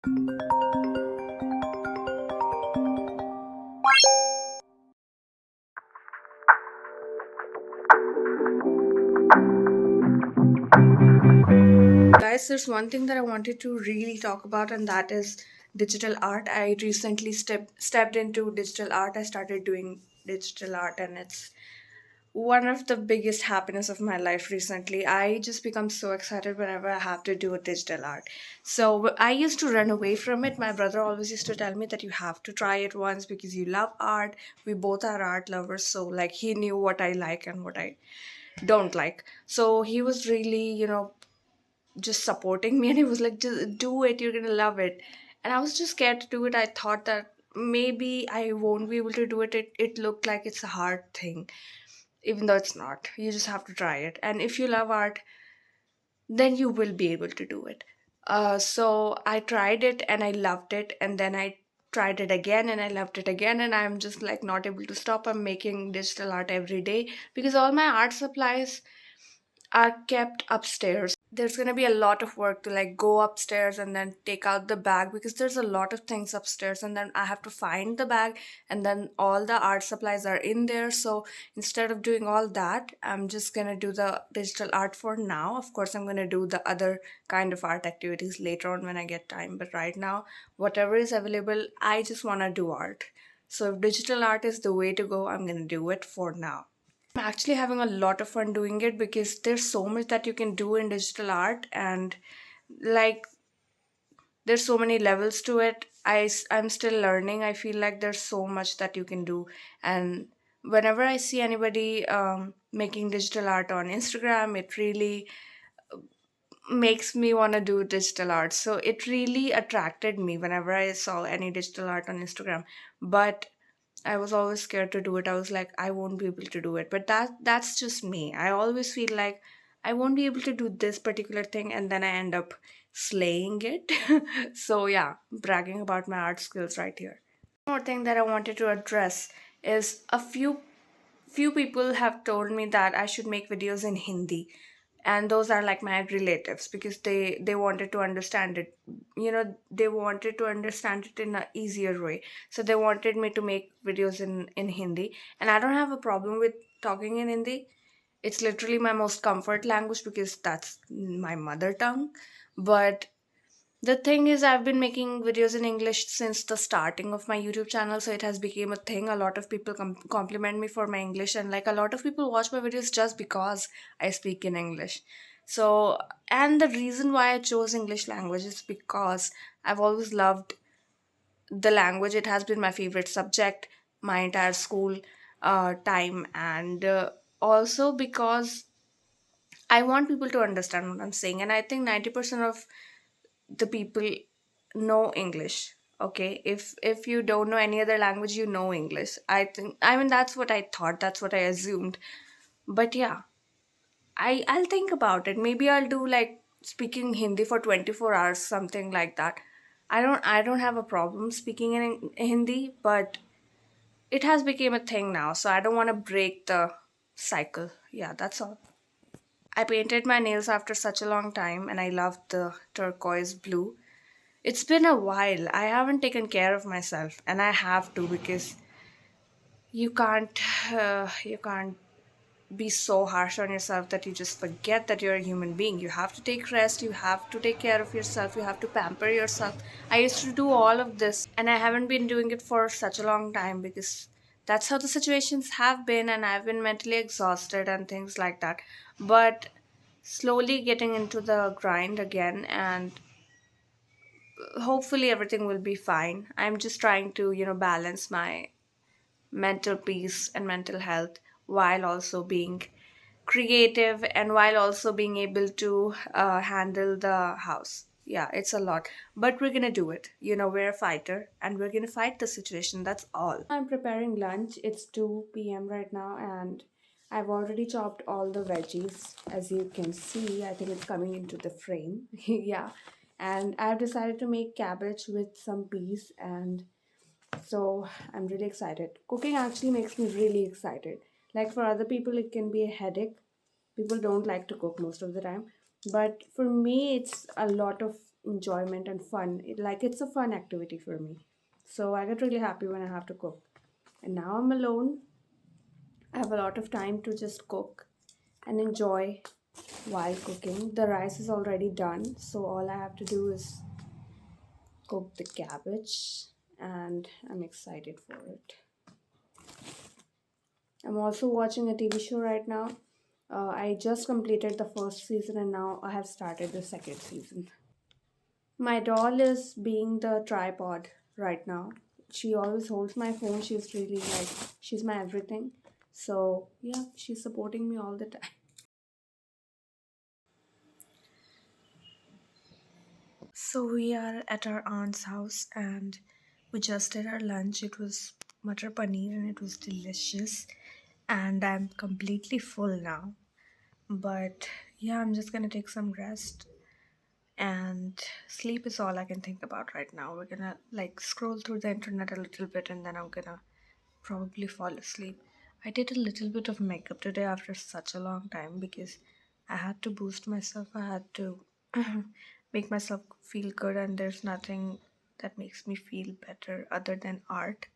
Guys, there's one thing that I wanted to really talk about, and that is digital art. I recently stepped into digital art. I started doing digital art, and it's one of the biggest happiness of my life recently. I just become so excited whenever I have to do a digital art. So I used to run away from it. My brother always used to tell me that you have to try it once because you love art. We both are art lovers, so like he knew what I like and what I don't like. So he was really, just supporting me, and he was like, just do it, you're gonna love it. And I was just scared to do it. I thought that maybe I won't be able to do it. It looked like it's a hard thing, even though it's not. You just have to try it, and if you love art, then you will be able to do it. So I tried it and I loved it, and then I tried it again and I loved it again, and I'm just like not able to stop. I'm making digital art every day because all my art supplies are kept upstairs. There's going to be a lot of work to like go upstairs and then take out the bag because there's a lot of things upstairs, and then I have to find the bag, and then all the art supplies are in there. So instead of doing all that, I'm just going to do the digital art for now. Of course, I'm going to do the other kind of art activities later on when I get time, but right now, whatever is available, I just want to do art. So if digital art is the way to go, I'm going to do it for now. I'm actually having a lot of fun doing it because there's so much that you can do in digital art, and like there's so many levels to it. I'm still learning. I feel like there's so much that you can do, and whenever I see anybody making digital art on Instagram, it really makes me want to do digital art. So it really attracted me whenever I saw any digital art on Instagram. But I was always scared to do it. I was like, I won't be able to do it. But that's just me. I always feel like I won't be able to do this particular thing, and then I end up slaying it. So yeah, bragging about my art skills right here. One more thing that I wanted to address is a few people have told me that I should make videos in Hindi, and those are like my relatives because they wanted to understand it. They wanted to understand it in a easier way, so they wanted me to make videos in Hindi, and I don't have a problem with talking in Hindi. It's literally my most comfort language because that's my mother tongue. But the thing is, I've been making videos in English since the starting of my YouTube channel, so it has become a thing. A lot of people compliment me for my English, and like a lot of people watch my videos just because I speak in English. So, and the reason why I chose English language is because I've always loved the language. It has been my favorite subject my entire school time, and also because I want people to understand what I'm saying, and I think 90% of the people know English. Okay, if you don't know any other language, you know English. I mean that's what I thought, that's what I assumed. But yeah, I'll think about it. Maybe I'll do like speaking Hindi for 24 hours, something like that. I don't have a problem speaking in Hindi, but it has become a thing now, so I don't want to break the cycle. Yeah, that's all. I painted my nails after such a long time, and I love the turquoise blue. It's been a while. I haven't taken care of myself, and I have to because you can't be so harsh on yourself that you just forget that you're a human being. You have to take rest, you have to take care of yourself, you have to pamper yourself. I used to do all of this, and I haven't been doing it for such a long time because that's how the situations have been, and I've been mentally exhausted and things like that. But slowly getting into the grind again, and hopefully everything will be fine. I'm just trying to, balance my mental peace and mental health while also being creative and while also being able to handle the house. Yeah, it's a lot, but we're gonna do it. We're a fighter and we're gonna fight the situation. That's all. I'm preparing lunch. It's 2 p.m. right now, and I've already chopped all the veggies. As you can see, I think it's coming into the frame. Yeah, and I've decided to make cabbage with some peas, and so I'm really excited. Cooking actually makes me really excited. Like for other people, it can be a headache. People don't like to cook most of the time. But for me, it's a lot of enjoyment and fun. Like it's a fun activity for me. So I get really happy when I have to cook. And now I'm alone. I have a lot of time to just cook and enjoy while cooking. The rice is already done, so all I have to do is cook the cabbage, and I'm excited for it. I'm also watching a TV show right now. I just completed the first season and now I have started the second season. My doll is being the tripod right now. She always holds my phone. She's really like, she's my everything. So, yeah, she's supporting me all the time. So, we are at our aunt's house and we just did our lunch. It was matar paneer and it was delicious. And I'm completely full now. But yeah, I'm just gonna take some rest, and sleep is all I can think about right now. We're gonna like scroll through the internet a little bit and then I'm gonna probably fall asleep. I did a little bit of makeup today after such a long time because I had to boost myself. I had to make myself feel good, and there's nothing that makes me feel better other than art.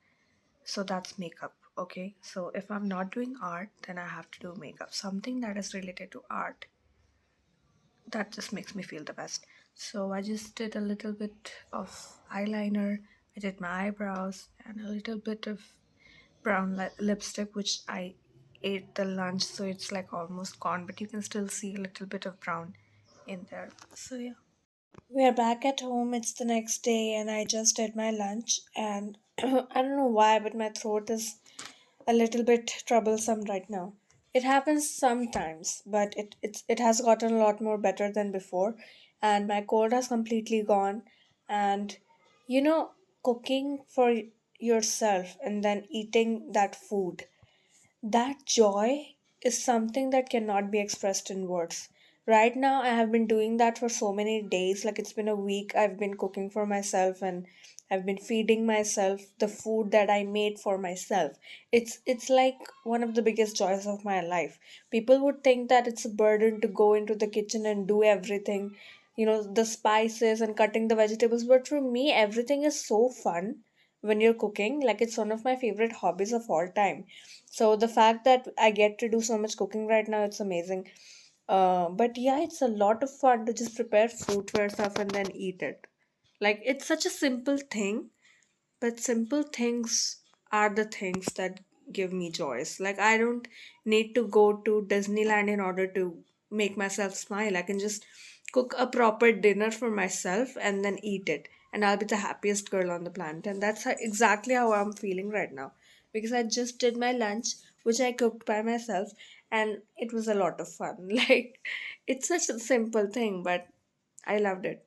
So that's makeup. Okay, so if I'm not doing art, then I have to do makeup, something that is related to art. That just makes me feel the best. So I just did a little bit of eyeliner, I did my eyebrows, and a little bit of brown lipstick, which I ate the lunch, so it's like almost gone, but you can still see a little bit of brown in there. So yeah. We are back at home. It's the next day, and I just did my lunch. And I don't know why, but my throat is a little bit troublesome right now. It happens sometimes, but it has gotten a lot more better than before, and my cold has completely gone. And you know, cooking for yourself and then eating that food, that joy is something that cannot be expressed in words. Right now, I have been doing that for so many days. Like it's been a week, I've been cooking for myself and I've been feeding myself the food that I made for myself. It's like one of the biggest joys of my life. People would think that it's a burden to go into the kitchen and do everything, the spices and cutting the vegetables. But for me, everything is so fun when you're cooking. Like it's one of my favorite hobbies of all time. So the fact that I get to do so much cooking right now, it's amazing. But yeah, it's a lot of fun to just prepare food for yourself and then eat it. Like it's such a simple thing, but simple things are the things that give me joys. Like I don't need to go to Disneyland in order to make myself smile. I can just cook a proper dinner for myself and then eat it, and I'll be the happiest girl on the planet. And that's exactly how I'm feeling right now, because I just did my lunch, which I cooked by myself, and it was a lot of fun. Like it's such a simple thing, but I loved it.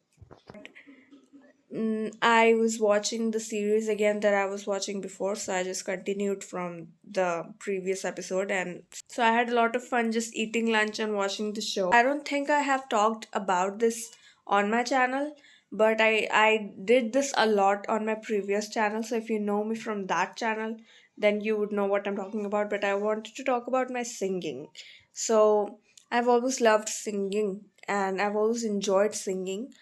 I was watching the series again that I was watching before, so I just continued from the previous episode, and so I had a lot of fun just eating lunch and watching the show. I don't think I have talked about this on my channel, but I did this a lot on my previous channel. So if you know me from that channel, then you would know what I'm talking about. But I wanted to talk about my singing. So I've always loved singing and I've always enjoyed singing,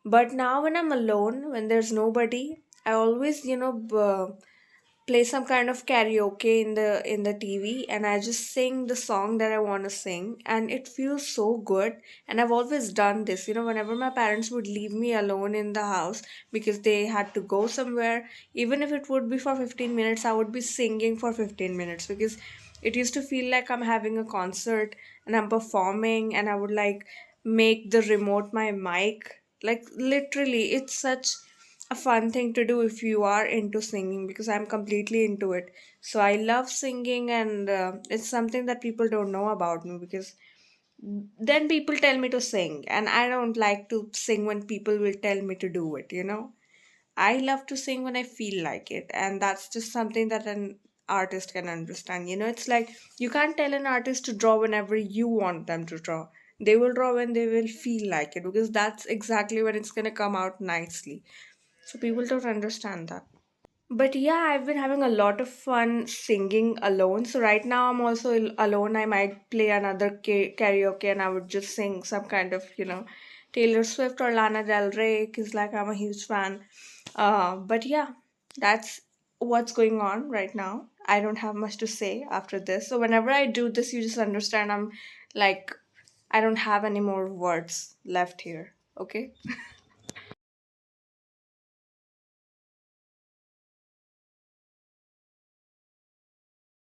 but now when I'm alone, when there's nobody, I always, play some kind of karaoke in the TV, and I just sing the song that I want to sing, and it feels so good. And I've always done this, whenever my parents would leave me alone in the house because they had to go somewhere, even if it would be for 15 minutes, I would be singing for 15 minutes because it used to feel like I'm having a concert and I'm performing, and I would like make the remote my mic. Like literally, it's such a fun thing to do if you are into singing, because I'm completely into it. So I love singing, and it's something that people don't know about me, because then people tell me to sing, and I don't like to sing when people will tell me to do it. I love to sing when I feel like it, and that's just something that an artist can understand. It's like you can't tell an artist to draw whenever you want them to draw. They will draw when they will feel like it, because that's exactly when it's going to come out nicely. So people don't understand that. But yeah, I've been having a lot of fun singing alone. So right now I'm also alone. I might play another karaoke and I would just sing some kind of, Taylor Swift or Lana Del Rey, because like I'm a huge fan. But yeah, that's what's going on right now. I don't have much to say after this. So whenever I do this, you just understand I'm like I don't have any more words left here. Okay.